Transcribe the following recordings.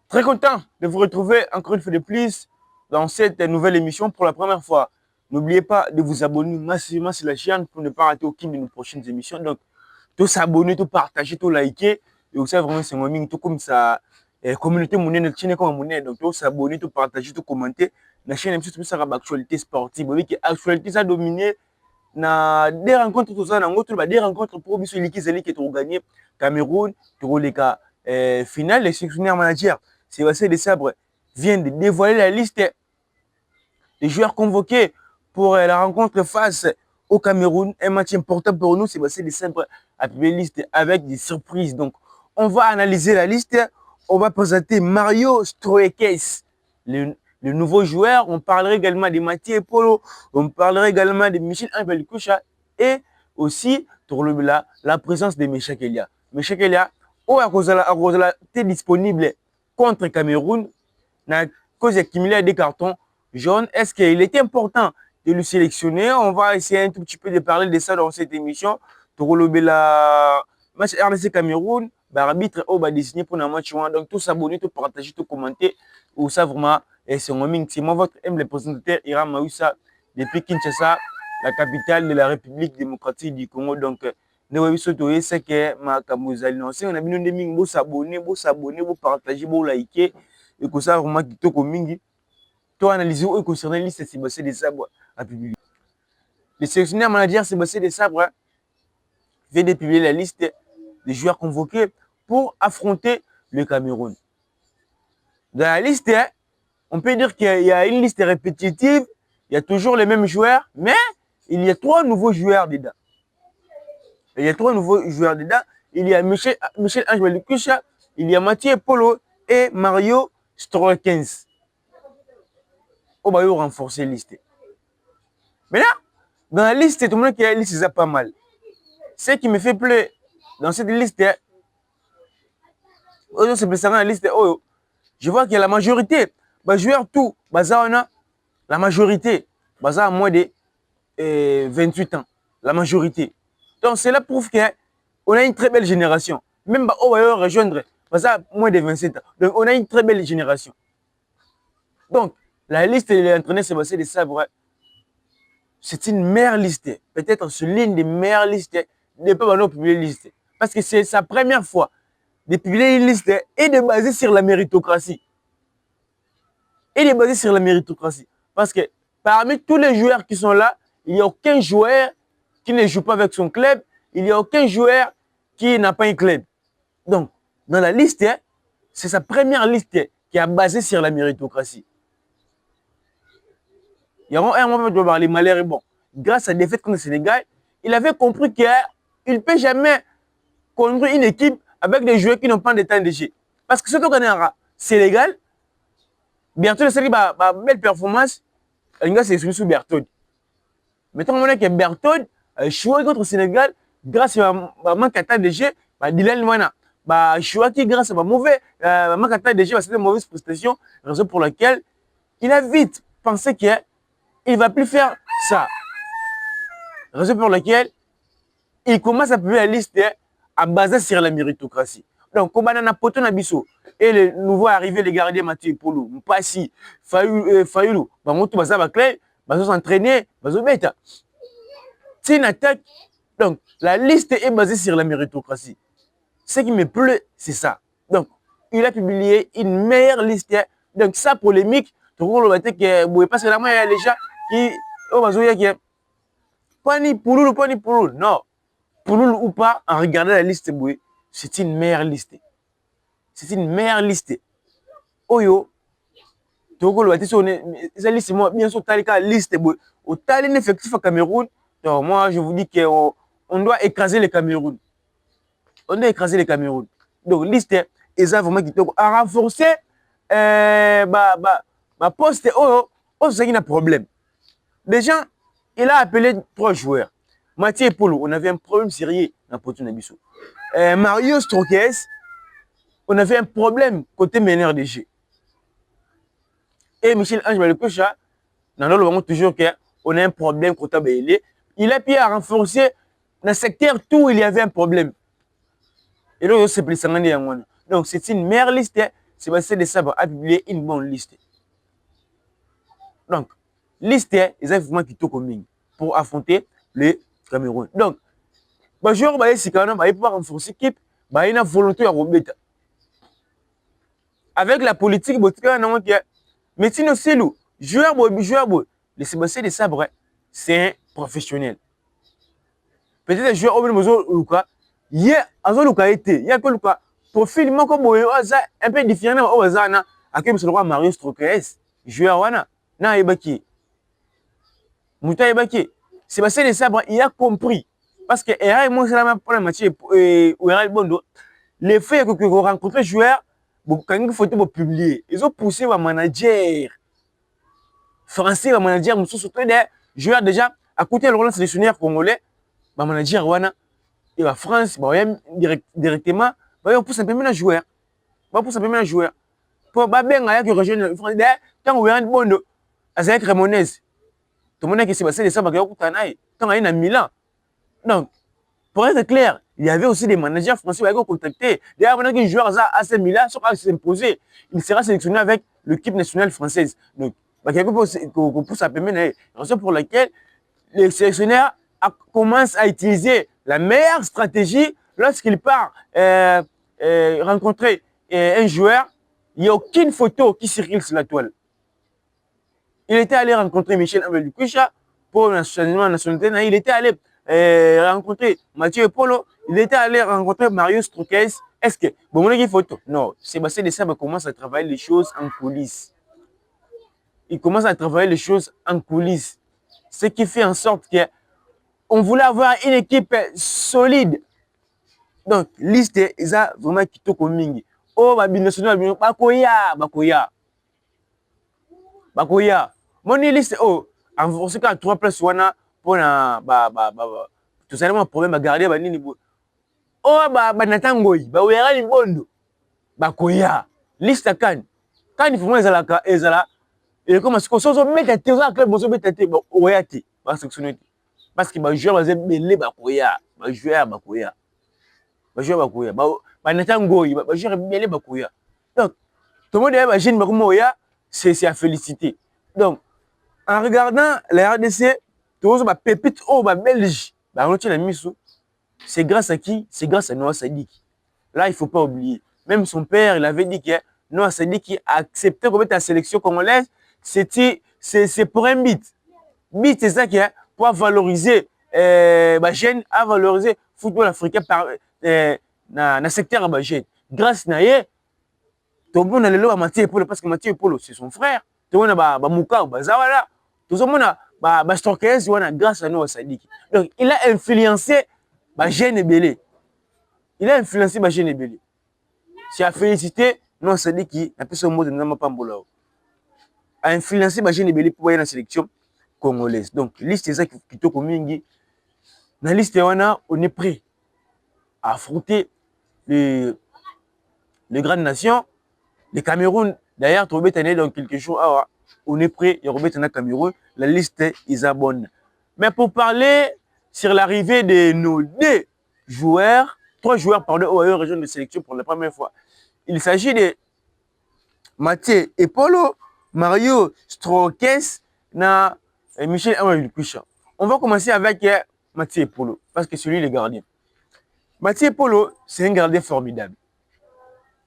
Très content de vous retrouver encore une fois de plus dans cette nouvelle émission pour la première fois. N'oubliez pas de vous abonner massivement sur la chaîne pour ne pas rater aucune de nos prochaines émissions. Donc, tout s'abonner, tout partager, tout liker. Et aussi, vraiment, c'est mon tout comme ça. Communauté monnaie, notre chaîne comme monnaie. Donc, tout s'abonner, tout partager, tout commenter. La chaîne, c'est tout ça, l'actualité sportive. Vous voyez que l'actualité, ça a dominé. Na des rencontres tout ça, des rencontres pour biso likizeli qui ont gagné Cameroun, pour les cas finale, les sélectionneurs managers. Sébastien Desabre vient de dévoiler la liste des joueurs convoqués pour la rencontre face au Cameroun. Un match important pour nous. Sébastien Desabre a publié la liste avec des surprises. Donc, on va analyser la liste. On va présenter Mario Stroekes, le nouveau joueur. On parlera également de Mathieu Polo. On parlera également de Michel-Ange Koucha et aussi la présence de Mecha Kelia. Mecha Kelia, est disponible contre Cameroun, à cause d'accumuler des cartons jaunes. Est-ce qu'il était important de le sélectionner? On va essayer un tout petit peu de parler de ça dans cette émission. Pour le match RDC Cameroun, l'arbitre a désigné pour un match. Donc, tout s'abonner, tout partager, tout commenter. Ou ça vraiment, c'est moi, votre M, le présentateur Iram Maoussa, depuis Kinshasa, la capitale de la République démocratique du Congo. Donc, c'est que ma kamuzali non c'est on a bien de mingi vous s'abonner vous partager vous liker et que ça vraiment qui toko mingi to analyser ou concernant liste Sébastien Desabre à publier. Le sélectionneur manager Sébastien Desabre vient de publier la liste des joueurs convoqués pour affronter le Cameroun. Dans la liste, on peut dire qu'il y a une liste répétitive, il y a toujours les mêmes joueurs, mais il y a 3 nouveaux joueurs dedans. Il y a 3 nouveaux joueurs dedans. Il y a Michel-Ange Koucha, il y a Mathieu Polo et Mario Stroekens. On va renforcer la liste. Maintenant, dans la liste, tout le monde qui a la liste, c'est pas mal. Ce qui me fait plaisir dans cette liste, la liste, je vois qu'il y a la majorité. Les joueurs, tout, la majorité, à moins de 28 ans. La majorité. Donc, cela prouve qu'on a une très belle génération. Même on va rejoindre moins de 27 ans. Donc, on a une très belle génération. Donc, la liste de l'entraîneur Sébastien Desabre, c'est une meilleure liste. Peut-être c'est l'une des meilleures listes de pas publier une liste. Parce que c'est sa première fois de publier une liste et de baser sur la méritocratie. Parce que parmi tous les joueurs qui sont là, il n'y a aucun joueur qui ne joue pas avec son club. Il n'y a aucun joueur qui n'a pas un club. Donc, dans la liste, c'est sa première liste qui est basée sur la méritocratie. Il y a un moment où les malheurs, bon, grâce à la défaite contre le Sénégal, il avait compris qu'il ne peut jamais construire une équipe avec des joueurs qui n'ont pas de temps de jeu. Parce que surtout quand on est en Sénégal, Berthold, c'est une belle performance. C'est sous Berthold. Maintenant, on a que Berthold choix contre le Sénégal grâce à un manque de temps de jeu. Dylan Wana, choix qui grâce à un mauvais manque de temps de jeu, c'est une mauvaise prestation, raison pour laquelle il a vite pensé qu'il ne va plus faire ça. Raison pour laquelle il commence à publier la liste à baser sur la méritocratie. Donc, comme on a Poto Nabiso et le nouveau arrivé, les gardiens Mathieu Polo, Mpassi, Fayoulou, Bamoto Bazaba Clay, Bazo s'entraîner, Bazo Beta. C'est une attaque. Donc, la liste est basée sur la méritocratie. Ce qui me plaît, c'est ça. Donc, il a publié une meilleure liste. Donc, ça, polémique, tout le monde que parce que là, il y a les gens qui. Oh, Bazo, il y a pas ni Pouloulou, pas ni Pouloulou. Non. Pouloulou ou pas, en regardant la liste, c'est une meilleure liste. C'est une meilleure liste. Oyo, la liste, moi, bien sûr, la liste, au talent effectif au Cameroun, donc moi, je vous dis qu'on doit écraser le Cameroun. On doit écraser le Cameroun. Donc, liste, ils ont vraiment à renforcer poste, c'est un problème. Déjà, il a appelé 3 joueurs. Mathieu Polo, on avait un problème sérieux dans Poto Nabiso. Mario Stroekes, on avait un problème côté meneur de jeu. Et Michel-Ange Koucha, dans le moment toujours qu'on a un problème côté Baélé. Il a pu renforcer dans le secteur tout il y avait un problème. Et donc, c'est plus. Donc, c'est une meilleure liste Sébastien Desabre a publié une bonne liste. Donc, liste est effectivement qui coming pour affronter le Cameroun. Donc, les joueurs si quand même pouvoir renforcer l'équipe, il y a une volonté à remettre. Avec la politique, mais sinon c'est nous, joueur, le Sébastien Desabre, c'est un professionnel. Peut-être un joueur au niveau Luka, il y a que Luka profil un peu différent au Zana, à qui monsieur Mario Strokes, joueur wana, na ebaki. Mouta ebaki. Sébastien Desabre, il a compris parce que et moi c'est la même pour le match où Bondo, les faits que vous rencontrez joueurs, quand il faut publier, ils ont poussé un manager français, un manager surtout des joueurs déjà à côté le sélectionneur congolais, un manager wana et la France, directement, on pousse un peu un joueur. On pousse un peu un joueur. Pour bien que rejoindre France, tant que vous Bondo, avec Ramonaise, tout le monde qui s'est passé de ça, tant qu'il y a Milan. Donc, pour être clair, il y avait aussi des managers français qui ont contacté. D'ailleurs, pendant qu'un joueur à AC Milan sera s'imposer, il sera sélectionné avec l'équipe nationale française. Donc, qu'on pousse à permettre, raison pour laquelle les sélectionneurs commencent à utiliser la meilleure stratégie lorsqu'il part rencontrer un joueur. Il n'y a aucune photo qui circule sur la toile. Il était allé rencontrer Michel Amelukusha pour le changement de nationalité. Il était allé rencontrer Mathieu Polo. Il était allé rencontrer Mario Strokes. Est-ce que bon, vous avez une photo? Non. Sébastien Desabre commence à travailler les choses en coulisses. Il commence à travailler les choses en coulisses. Ce qui fait en sorte qu'on voulait avoir une équipe solide. Donc, liste, ils ont vraiment quitté comme mingi. Oh, binational, bakoya. Mon liste, oh, en ce cas, 3 places, pour tout simplement, problème à garder, oh, natangoi, wera ni bondo, bakoya. Liste kan. Quand il faut moi, ezala, et comme si on met à terre, club, on met à terre, oyati, parce que les joueurs, ils belé, bakoya, les joueurs, bakoya. Natangoi, les joueurs, belé, bakoya. Donc, tout le monde est jeune, bakoya, c'est à féliciter. Donc, en regardant la RDC, tous les pépites au Belge, c'est grâce à qui? C'est grâce à Noah Sadik. Là, il ne faut pas oublier. Même son père, il avait dit que Noah Sadik a accepté de mettre la sélection congolaise. C'est pour un but. But, c'est ça qui est pour valoriser jeune, à valoriser le football africain dans le secteur de jeune. Grâce à lui, tout le monde a le Mathieu Polo, parce que Mathieu Polo, c'est son frère. Tout le monde a Mouka, Bazawala. Tout le monde a Storkes, grâce à Noah Sadik. Donc, il a influencé jeune et belé. Il a influencé jeune et belé. C'est à féliciter Noah Sadik qui a fait son mot de Nama Pambola. A influencé jeune et belé pour aller dans la sélection congolaise. Donc, liste ça qui est comme mingi. Dans la liste, on est prêt à affronter les grandes nations. Le Cameroun, d'ailleurs, tu es dans quelque chose. On est prêt, il y a le Cameroun. La liste est bonne. Mais pour parler sur l'arrivée de nos 3 joueurs, pardon, aux régions de sélection pour la première fois. Il s'agit de Mathieu Epolo, Mario Strokes et Michel Amelukusha. On va commencer avec Mathieu Epolo, parce que c'est lui le gardien. Mathieu Epolo, c'est un gardien formidable.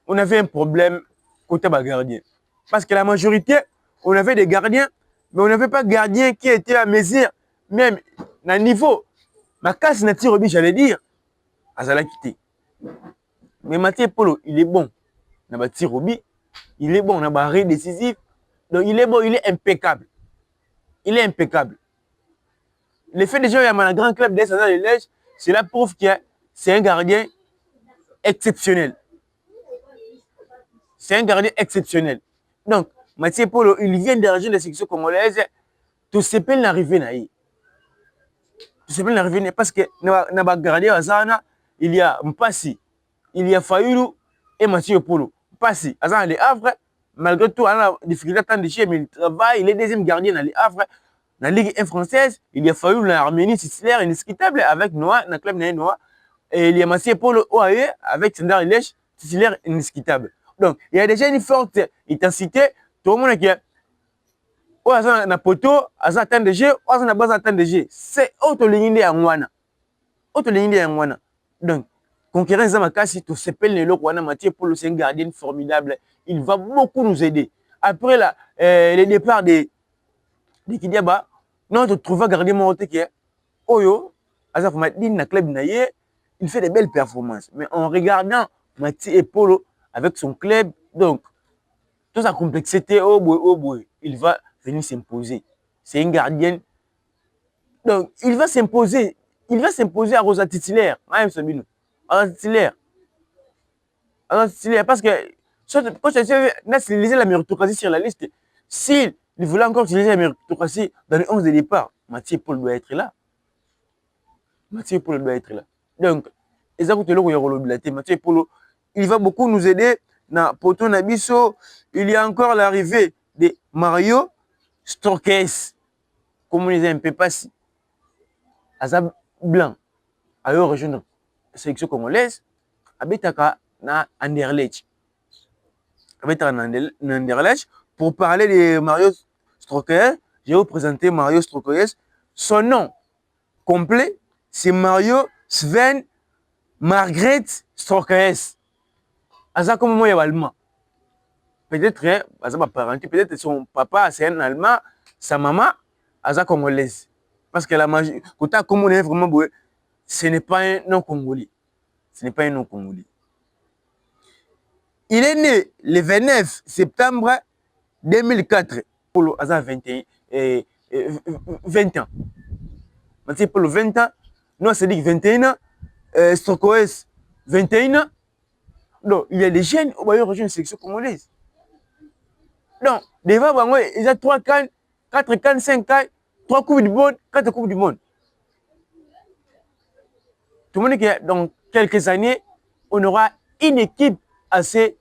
On avait un problème côté gardien. Parce que la majorité, on avait des gardiens, mais on n'avait pas de gardien qui était à mesure, même à niveau. Ma casse n'a tiré, j'allais dire, à Zalakité. Mais Mathieu Polo, il est bon. Il a tiré, il est bon, il a arrêt décisif. Donc il est bon, il est impeccable. Il est impeccable. Le fait déjà, il y a un grand club d'Est de Lège, cela prouve que c'est un gardien exceptionnel. C'est un gardien exceptionnel. Donc, Mathieu Polo, il vient de la région de la section congolaise. Tout se peut l'arrivée naïe. Tout se peut l'arrivée parce que dans le gardien il y a Mpassi, il y a Fayoulou et Mathieu Polo. Mpassi, Azan les Havre, malgré tout, il a des difficultés de chez, mais il travaille, il est deuxième gardien dans les Havre. Dans la Ligue 1 française, il y a Fayoulou, l'Arménie titulaire, indiscutable avec Noah, dans le club Noah. Et il y a Mathieu Polo OAE avec Sendar Ilech, titulaire indiscutable. Donc, il y a déjà une forte intensité. Tout le monde qui est ou aza na poto, aza temps de jeu, ou aza na base temps de jeu. C'est auto ligne yangwana. Auto ligne yangwana. Donc, concurrence à Makasi, tout s'appelle le Lokwana Mathieu Polo, c'est un gardien formidable. Il va beaucoup nous aider. Après le départ de Kidiaba, notre trouva gardien Monté qui est Oyo, Aza Fomadine, na club naye, il fait de belles performances. Mais en regardant Mathieu Polo avec son club, donc, toute sa complexité, oh boy, il va venir s'imposer. C'est un gardien. Donc, il va s'imposer. Il va s'imposer à Rosa titulaire. À Rosa titulaire. Parce que quand tu lisais la méritocratie sur la liste, s'il voulait encore utiliser la méritocratie dans les 11 de départ, Mathieu Paul doit être là. Mathieu Paul doit être là. Donc, Mathieu Paul, il va beaucoup nous aider. Na Poto Nabiso, il y a encore l'arrivée de Mario Stokes. Comme on disait un peu passé. Azab Blanc. A eu rejoindre la sélection congolaise. Abetaka na Anderlecht. Abetaka na Anderlecht. Pour parler de Mario Stokes, je vais vous présenter Mario Stokes. Son nom complet, c'est Mario Sven Margret Stokes. Aza comme moi, il est allemand. Peut-être, peut-être son papa, c'est un allemand, sa maman, Aza congolaise. Parce que la magie, quand comme on est vraiment beau, ce n'est pas un nom congolais. Ce n'est pas un nom congolais. Il est né le 29 septembre 2004. Pour Aza 21, 20 ans. Pour le 20 ans, nous, c'est dit 21 ans, Stokes 21 ans. Donc, il y a des jeunes qui ont rejoint une section congolaise. Donc, devant, il y a 3 cannes, 4 cannes, 5 cannes, 3 coupes du monde, 4 coupes du monde. Tout le monde dit que dans quelques années, on aura une équipe assez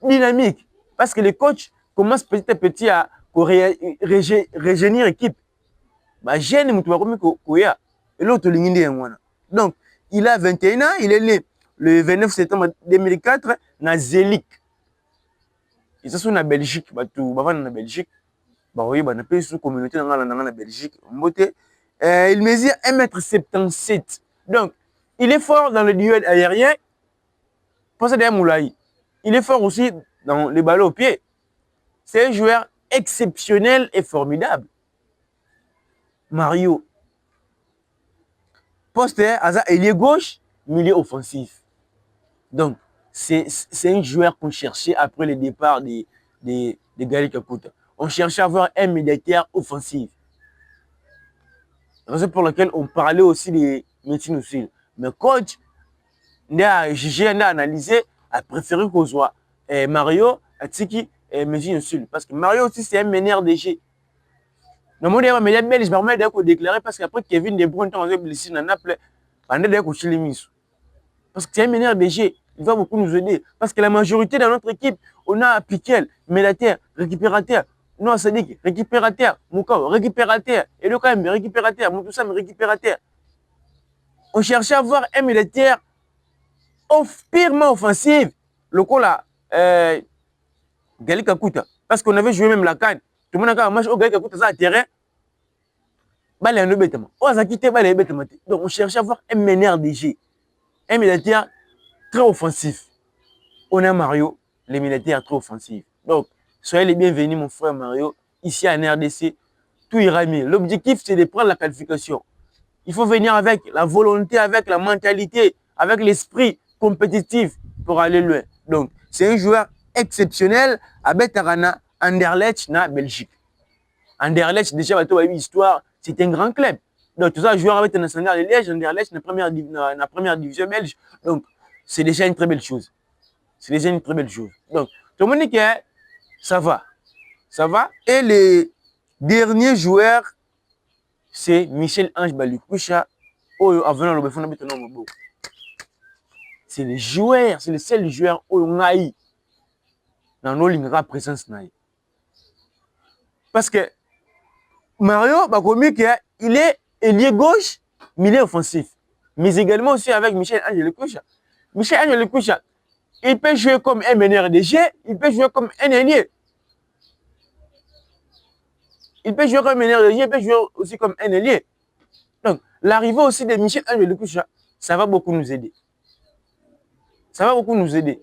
dynamique. Parce que les coachs commencent petit à petit à régénérer l'équipe. Jeune, et l'autre, donc, il a 21 ans, il est né le 29 septembre 2004 na Zelik. Ils sont en Belgique, en Belgique. Oui, on a sous communauté en Belgique. Il mesure 1,77 m. Donc, il est fort dans le duel aérien. Pour ça, il est fort aussi dans les ballons au pied. C'est un joueur exceptionnel et formidable. Mario. Poste, ailier gauche, milieu offensif. Donc, c'est un joueur qu'on cherchait après le départ de Gali Kakuta. On cherchait à avoir un militaire offensif. Raison pour laquelle on parlait aussi des médecines aussi. Mais coach, a jugé, a analysé, a préféré qu'on soit Mario, Atiki et médecine aussi. Parce que Mario aussi, c'est un meneur de jeu. Le monde est meilleur belge, je vais vous déclarer parce qu'après Kevin De Bruyne, on a blessé dans Naples, pendant des coups de parce que c'est un meneur de jeu. Il va beaucoup nous aider. Parce que la majorité de notre équipe, on a Piquel, Mélater, récupérateur. Non, ça dit récupérateur, Moukao, récupérateur. Et le quand même, récupérateur, Moutoussam, récupérateur. On cherchait à avoir un militaire purement offensif. Le coup là, Gali Kakuta. Parce qu'on avait joué même la canne. Tout le monde a un match au Gali Kakuta, ça a terrain. Donc on cherchait à avoir un meneur de jeu. Un militaire très offensif. On a Mario, les militaires très offensifs. Donc, soyez les bienvenus, mon frère Mario, ici en RDC. Tout ira mieux. L'objectif, c'est de prendre la qualification. Il faut venir avec la volonté, avec la mentalité, avec l'esprit compétitif pour aller loin. Donc, c'est un joueur exceptionnel avec Tarana, Anderlecht, na Belgique. Anderlecht, déjà, une histoire, c'est un grand club. Donc, tout ça, joueur avec un national de Liège, Anderlecht, la première division belge. Donc, c'est déjà une très belle chose. C'est déjà une très belle chose. Donc, tout le monde dit que ça va. Ça va. Et le dernier joueur, c'est Michel-Ange Balikoucha. C'est le joueur, c'est le seul joueur où dans nos lignes présence. Parce que Mario, il est ailier gauche, milieu offensif. Mais également aussi avec Michel-Ange Balikoucha. Michel-Ange Balikoucha, Il peut jouer comme un meneur de jeu, il peut jouer comme un ailier. Il peut jouer comme un meneur de jeu, il peut jouer aussi comme un ailier. Donc, l'arrivée aussi de Michel-Ange Lekucha, ça va beaucoup nous aider. Ça va beaucoup nous aider.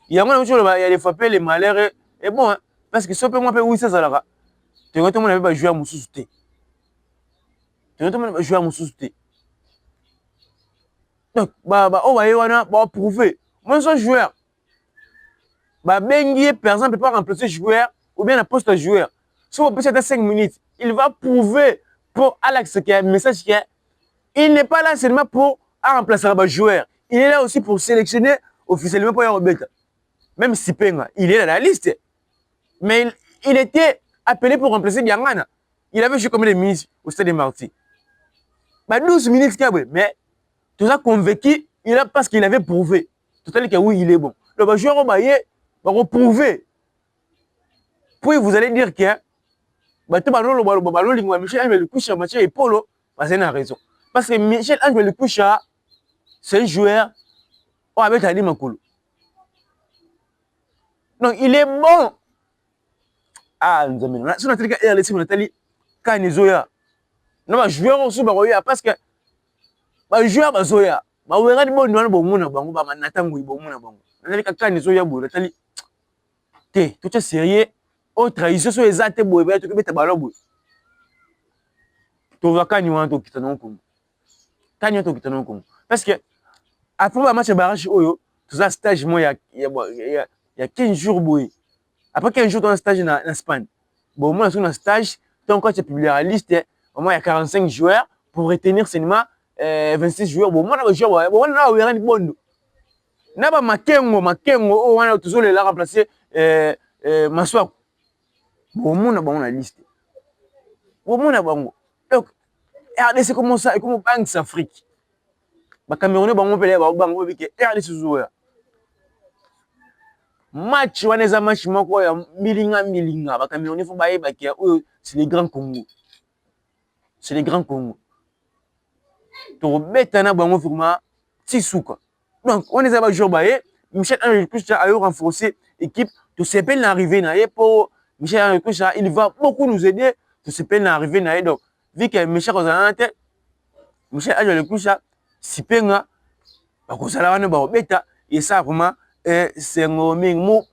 Il y a des fois les malheurs et bon, hein, parce que si on peut moi oui ça là. Tu vois tout le monde va jouer à Moussouté. Tu vois tout le monde va jouer à Moussouté. Donc on va prouver. Moi je suis joueur. Bengi par exemple peut pas remplacer joueur ou bien un poste de joueur. Si on peut être 5 minutes, il va prouver pour Alex qui a un message qui est il n'est pas là seulement pour remplacer un joueur. Il est là aussi pour sélectionner officiellement pour Robert. Même si Penga, il est dans la liste. Mais il était appelé pour remplacer Biangana. Il avait joué comme des minutes au stade de Marty. 12 minutes, mais tout ça convaincu, il a parce qu'il avait prouvé. Tout à l'heure que oui, il est bon. Le joueur va prouver. Puis vous allez dire que Michel-Ange Lekucha, Mathieu et Polo, c'est une raison. Parce que Michel-Ange Lekucha, c'est un joueur avec Ali Makolo. Donc il est bon. Ah, nous avons dit, si on a dit que Nathalie, quand il Zoya, non, joueur aussi, parce que joueur Bazoya, on va dire bon, nous avons bon, bango, ba natango, bon, bango. Nathalie, quand il Zoya, Nathalie, t'es tout est sérieux, au trahison, sur les athées, tu peux mettre ballon. Tu vas quand il y a un truc qui t'en compte. Quand il y a un truc qui t'en compte. Parce que, après le match de barrage, tout ça, stage, moi, il y a 15 jours, boy. Après 15 jours, tu as un stage en Espagne. Bon, moi, sur un stage, tant que tu publies la liste, au moins il y a 45 joueurs pour retenir seulement 26 joueurs. Bon, moi, je suis bon, on a un bon. On a Makengo, on a toujours les là remplacer Maswak. Bon, on a la liste. Bon, on a bon. Donc, RDC comment ça, comment Banks Afrique. Les Camerounais, on peut les bango, RDC joueur. Match, on a un match, milinga. Les Camerounais font bailler, c'est les grands Congo. C'est les grands Congo. Donc, maintenant, on vraiment Tissouka. Donc, on est à jour bailler. Michel-Ange Lekucha a renforcé l'équipe. Tout ce peine l'arrivée pour Michel-Ange Lekucha, il va beaucoup nous aider. Tout ce peine l'arrivée. Donc, vu que Michel-Ange Lekucha, si peine, et ça vraiment, c'est un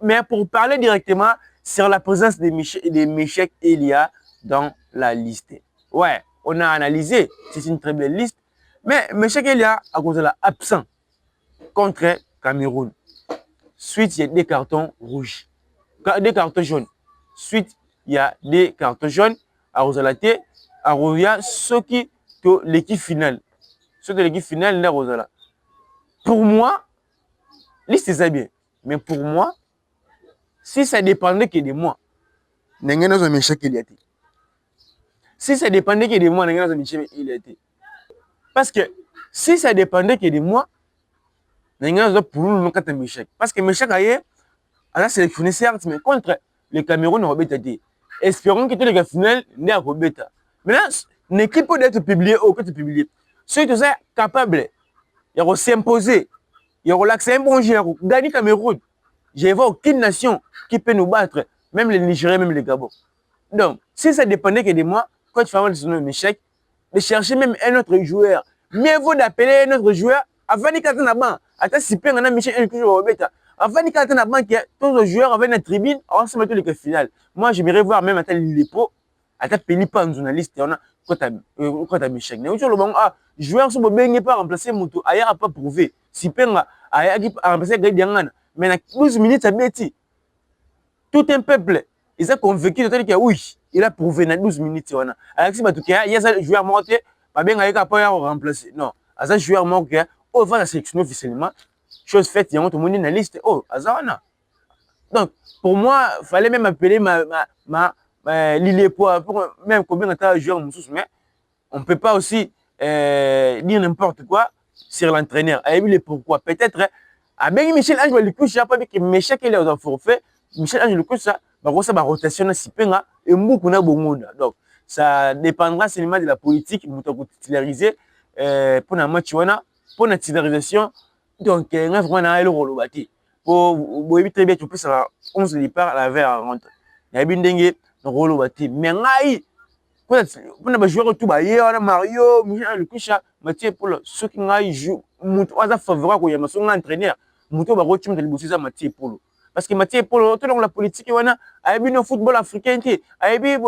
mais pour parler directement sur la présence de Michel Elia dans la liste. Ouais, on a analysé, c'est une très belle liste. Mais Michel Elia, à cause de l'absent contre Cameroun. Suite, il y a des cartons rouges. Des cartons jaunes. Suite, il y a des cartons jaunes. À Rosalate, à Roya, ceux qui sont l'équipe finale. Ceux de l'équipe finale, là, Rosala. Pour moi, liste c'est bien. Mais pour moi, si ça dépendait que de moi, si ça dépendait que de moi, parce que si ça dépendait que de moi, parce que Michel Aye a sélectionné certes, mais contre le Cameroun, on va être. Espérons que tous les gars finales n'est à Robeta. Maintenant, l'équipe peut être publiée ou que tu publies. Ceux qui sont capables, ils vont s'imposer, ils vont relaxer un bon jeu, gagner Cameroun. Je ne vois aucune nation qui peut nous battre, même les Nigériens, même les Gabon. Donc, si ça dépendait que de moi, quand tu fais un son échec, de chercher même un autre joueur, mieux vaut d'appeler un autre joueur avant de casser la banque. Attends, si on a Michel Elkujo Robeta, avant de casser la banque, tous les joueurs avaient la tribune, on se met tous les finales. Moi, j'aimerais voir même à Lipo, à Pelipa, un journaliste, on a quand tu as Michel. Mais aujourd'hui, joueur sont bien pas remplacer Moutou, ailleurs pas prouvé. Si Penga a remplacé Gadiangana, mais dans 12 minutes, ça bêtit. Tout un peuple, ils ont convaincu de que oui, il a prouvé dans 12 minutes. Alexis Batoukia, il y a un joueur mort, pas bien avec un remplacer. Non, à un joueur mort, on va la sélectionner officiellement. Chose faite, il y a un monde dans la liste. Oh, Azana. Donc, pour moi, il fallait même appeler Lille pour même combien de joueurs, mais on ne peut pas aussi dire n'importe quoi sur l'entraîneur. Et pourquoi? Peut-être, avec Michel-Ange Lekucha, pas que Michel qui est au forfait, Michel-Ange Lekucha, ça va rotation et beaucoup na monde. Donc, ça dépendra seulement de la politique, titularisé pour la match, pour la titularisation. Donc, on a vraiment le rôle. pour éviter bien, tu peux ça 11 départ à la vers à rentrer. Il y a bien dengue, le rôle au bâti. Mais ngai, pour ne pas jouer tout, bah, Mario, Michel, le Kusha, Mathieu, pour ceux qui ngai jouent, Moutou, à favorable, il y a un entraîneur, Moutou, bah, retourne de l'éboussisa, Mathieu Polo. Parce que Mathieu Polo, tout dans la politique, il y a bien le football africain, il y a bien,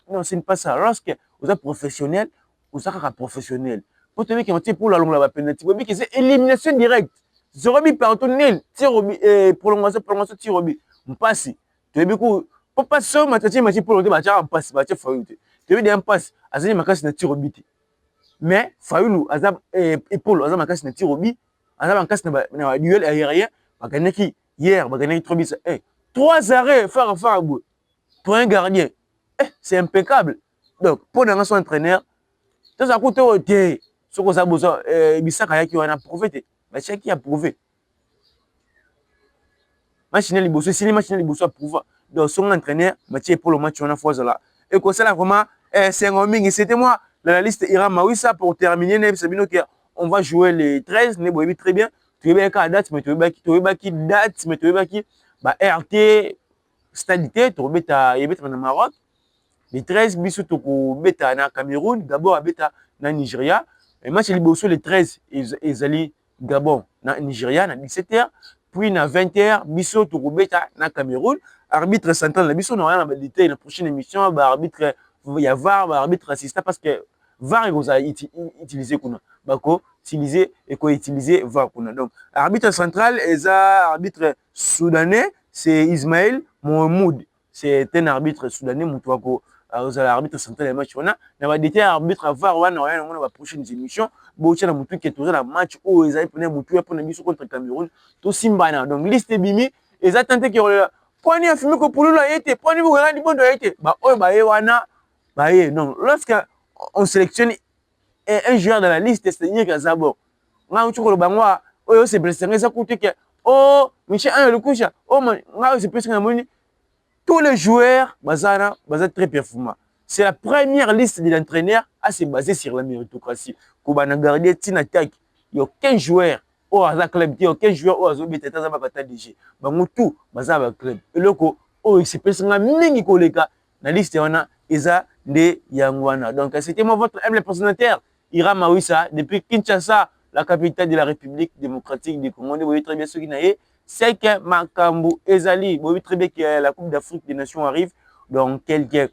non, c'est pas ça. Lorsque vous êtes professionnel, vous êtes professionnel. Pour te dire que Mathieu Polo, allons la pénalité, vous que c'est élimination directe. Zorobi partout nil, tirobi, prolongation tirobi. Mpasi. Tu veux beaucoup, pour pas ça, Mathieu Polo, tu vas en passe, Mathieu Fayoute. Tu veux dire en passe, Azali Makas na tirobi. Mais Fayoulou, Azab et Polo, Azab Makas na tirobi, Azab Makas na duel aérien, Baganeki, hier, Baganeki Trobis, 3 arrêts, faire pour un gardien. C'est impeccable. Donc, pour un entraîneur, ça a coûté au thé. Ce que ça a besoin, Bissaka qui en a profité. Mais c'est qui a prouvé. Machine Liboso, si les machines Liboso prouvé. Donc, son entraîneur, Mathieu Polo, match on a fois là. Et que ça là, vraiment, c'est un homing. Et c'était moi, la liste ira Mawissa pour terminer. On va jouer les 13, ne très bien. Tu veux bien qu'à date, mais tu veux bien qui date, mais tu veux bien qui. Bah, RT, stabilité, tu veux bien au Maroc. Les 13, Bissou Toko, Beta na Cameroun, Gabon, Beta na Nigeria. Et match Liboso, les 13, ils allaient Gabon, na Nigeria, na 17h. Puis na 20h, Bissou Toko, Beta na Cameroun. Arbitre central, la Bissou, on a rien à la prochaine émission, bah, arbitre, il y a VAR, bah, arbitre assistant, parce que VAR, il a utilisé, bako, utilisé, et quoi utiliser VAR, donc, arbitre central, et arbitre soudanais, c'est Ismaël Mohamed. C'est un arbitre soudanais, Moutouako. Arbitre central des matchs, on a des arbitres à voir, on a la prochaine émission. Bon, tu as un qui est toujours un match où ils avaient pris pour une mission contre Cameroun. Tout Simbana. Donc, liste Bimi, ils attendent qu'il y ait point de film que pour nous, il été, point de vue, il bon, il été. Bah, oh, bah, wana, bah, non. Lorsqu'on sélectionne un joueur dans la liste, c'est-à-dire que Zabo, on tu le bangwa, oh, c'est blessé, ça coûte que, oh, Michel, le couche, oh, c'est plus qu'un monnaie. Tous les joueurs, Bazara, très performants. C'est la première liste de l'entraîneur à se baser sur la méritocratie. Koubana gardien, Tinatak, il n'y a aucun joueur au hasard club, il n'y a aucun joueur au hasard BT, ça va pas DG. Tout, Bazara club. Et le coup, oh, il s'est passé un mini collègue, la liste, on a Eza de Yangwana. Donc, c'était moi, votre humble présentateur, Ira Mawissa, depuis Kinshasa, la capitale de la République démocratique du Congo. Vous voyez très bien ce qui n'a pas. C'est que Makambu Ezali, vous voyez très bien que la Coupe d'Afrique des Nations arrive dans quelques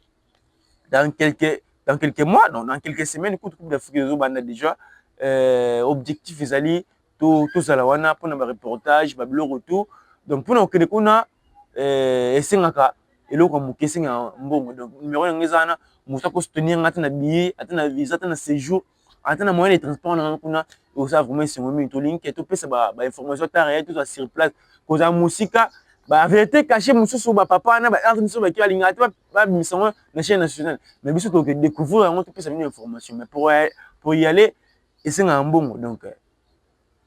mois, non, dans quelques semaines. La Coupe d'Afrique des Nations déjà. Objectif Ezali, tout ça là, on a pour un reportage, le retour. Donc pour nous que nous a essengaka et là comme que c'est un bon donc numéro un ezana, musa ko soutenir ngata na billet, atana visa, atana séjour, atana moyen de transport na kuna. Et ça vraiment c'est un to link et tout peut ça ba information ta tout ça sur place cause à musika ba vérité caché mususu ba papa na ba entre mususu ba ki alinga ba mission na chaîne nationale mais biso to découvrir on tout peut ça une information mais pour y aller et c'est un bon donc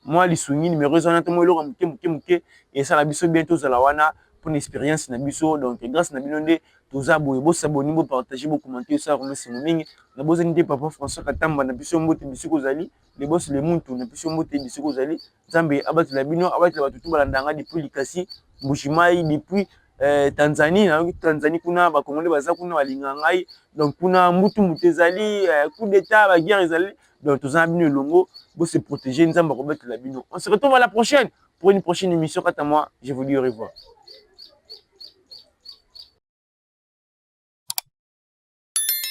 moi les soumis numéro zona to mo lo muke et ça la biso bientôt ça la wana pour une expérience na biso donc grâce na binonde toza boye bo s'abonner bo partager bo commenter ça remercier mingi na boza nité papa François Katamba na biso mbote bisiko zali les boss les muntu na biso mbote bisiko zali Zambe abati la bino abati la batutu balandanga depuis likasi Mbushimai depuis Tanzanie na Tanzanie kuna ba congolais baza kuna balinga ngai donc kuna mutu mutezali coup d'état ba guerre ezali donc toza bino longo bo se protéger nzamba ko la bino on se retrouve à la prochaine pour une prochaine émission quant à moi je vous dis au revoir.